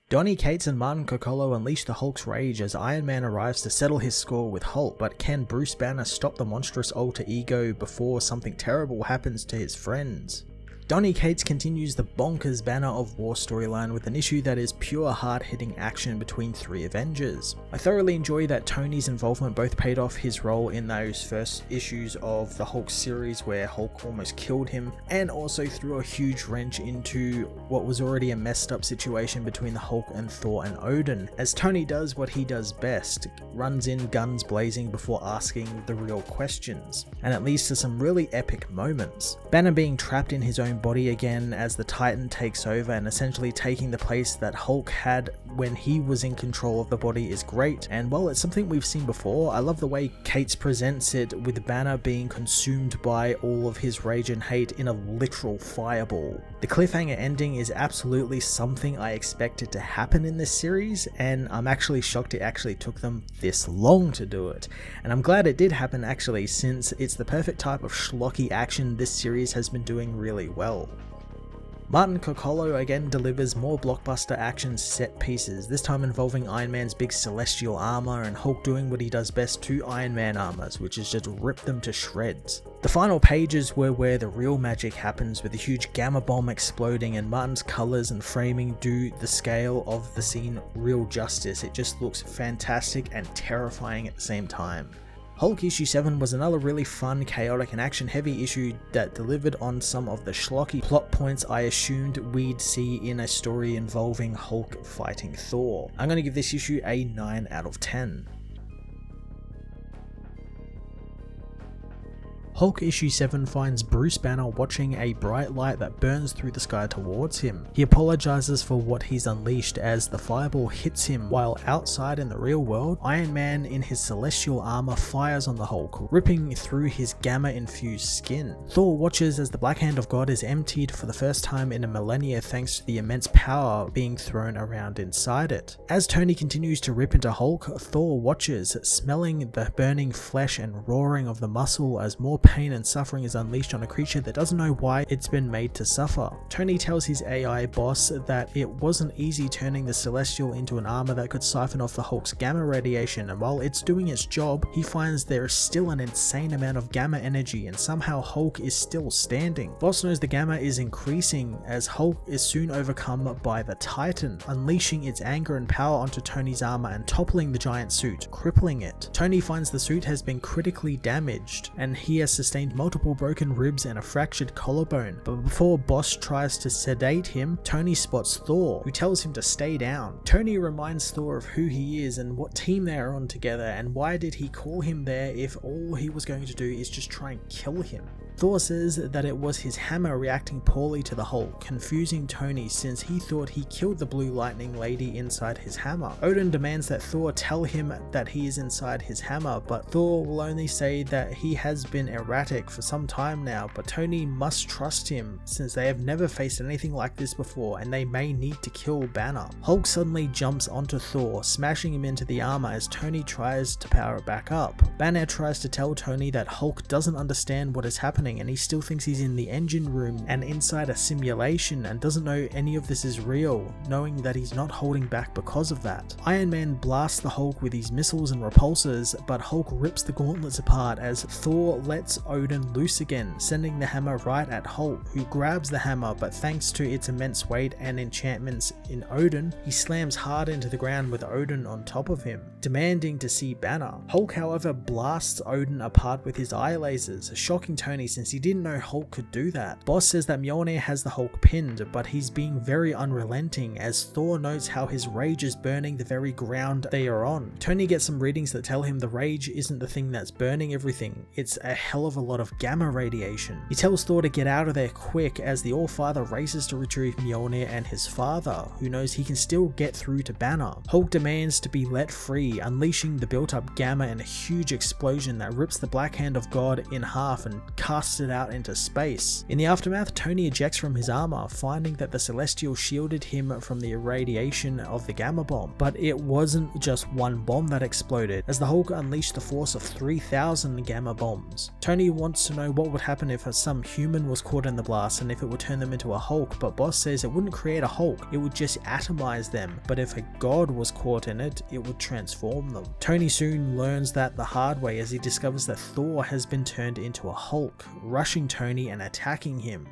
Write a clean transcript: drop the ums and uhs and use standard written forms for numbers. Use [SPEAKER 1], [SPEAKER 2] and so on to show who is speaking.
[SPEAKER 1] Donny Cates and Martin Coccolo unleash the Hulk's rage as Iron Man arrives to settle his score with Hulk, but can Bruce Banner stop the monstrous alter ego before something terrible happens to his friends? Donny Cates continues the bonkers Banner of War storyline with an issue that is pure hard-hitting action between three Avengers. I thoroughly enjoy that Tony's involvement both paid off his role in those first issues of the Hulk series where Hulk almost killed him, and also threw a huge wrench into what was already a messed up situation between the Hulk and Thor and Odin, as Tony does what he does best, runs in guns blazing before asking the real questions, and it leads to some really epic moments. Banner being trapped in his own body again as the Titan takes over and essentially taking the place that Hulk had when he was in control of the body is great, and while it's something we've seen before, I love the way Cates presents it with Banner being consumed by all of his rage and hate in a literal fireball. The cliffhanger ending is absolutely something I expected to happen in this series, and I'm actually shocked it actually took them this long to do it, and I'm glad it did happen actually, since it's the perfect type of schlocky action this series has been doing really well. Martin Coccolo again delivers more blockbuster action set pieces, this time involving Iron Man's big celestial armor and Hulk doing what he does best to Iron Man armors, which is just rip them to shreds. The final pages were where the real magic happens, with a huge gamma bomb exploding, and Martin's colors and framing do the scale of the scene real justice. It just looks fantastic and terrifying at the same time. Hulk issue 7 was another really fun, chaotic and action heavy issue that delivered on some of the schlocky plot points I assumed we'd see in a story involving Hulk fighting Thor. I'm going to give this issue a 9 out of 10. Hulk issue 7 finds Bruce Banner watching a bright light that burns through the sky towards him. He apologizes for what he's unleashed as the fireball hits him, while outside in the real world, Iron Man in his celestial armor fires on the Hulk, ripping through his gamma-infused skin. Thor watches as the Black Hand of God is emptied for the first time in a millennia thanks to the immense power being thrown around inside it. As Tony continues to rip into Hulk, Thor watches, smelling the burning flesh and roaring of the muscle as more pain and suffering is unleashed on a creature that doesn't know why it's been made to suffer. Tony tells his AI boss that it wasn't easy turning the Celestial into an armor that could siphon off the Hulk's gamma radiation, and while it's doing its job, he finds there is still an insane amount of gamma energy and somehow Hulk is still standing. Boss knows the gamma is increasing as Hulk is soon overcome by the Titan, unleashing its anger and power onto Tony's armor and toppling the giant suit, crippling it. Tony finds the suit has been critically damaged and he has sustained multiple broken ribs and a fractured collarbone, but before Boss tries to sedate him, Tony spots Thor, who tells him to stay down. Tony reminds Thor of who he is and what team they are on together, and why did he call him there if all he was going to do is just try and kill him. Thor says that it was his hammer reacting poorly to the Hulk, confusing Tony since he thought he killed the Blue Lightning lady inside his hammer. Odin demands that Thor tell him that he is inside his hammer, but Thor will only say that he has been erratic for some time now, but Tony must trust him since they have never faced anything like this before and they may need to kill Banner. Hulk suddenly jumps onto Thor, smashing him into the armor as Tony tries to power it back up. Banner tries to tell Tony that Hulk doesn't understand what is happening and he still thinks he's in the engine room and inside a simulation and doesn't know any of this is real, knowing that he's not holding back because of that. Iron Man blasts the Hulk with his missiles and repulsors, but Hulk rips the gauntlets apart as Thor lets Odin loose again, sending the hammer right at Hulk, who grabs the hammer, but thanks to its immense weight and enchantments in Odin, he slams hard into the ground with Odin on top of him, demanding to see Banner. Hulk, however, blasts Odin apart with his eye lasers, shocking Tony since he didn't know Hulk could do that. Boss says that Mjolnir has the Hulk pinned, but he's being very unrelenting as Thor notes how his rage is burning the very ground they are on. Tony gets some readings that tell him the rage isn't the thing that's burning everything, it's a hell of a lot of gamma radiation. He tells Thor to get out of there quick as the All-Father races to retrieve Mjolnir and his father, who knows he can still get through to Banner. Hulk demands to be let free, unleashing the built-up gamma in a huge explosion that rips the Black Hand of God in half and casts blasted out into space. In the aftermath, Tony ejects from his armor, finding that the Celestial shielded him from the irradiation of the gamma bomb. But it wasn't just one bomb that exploded, as the Hulk unleashed the force of 3,000 gamma bombs. Tony wants to know what would happen if some human was caught in the blast and if it would turn them into a Hulk, but Boss says it wouldn't create a Hulk, it would just atomize them, but if a god was caught in it, it would transform them. Tony soon learns that the hard way as he discovers that Thor has been turned into a Hulk, rushing Tony and attacking him.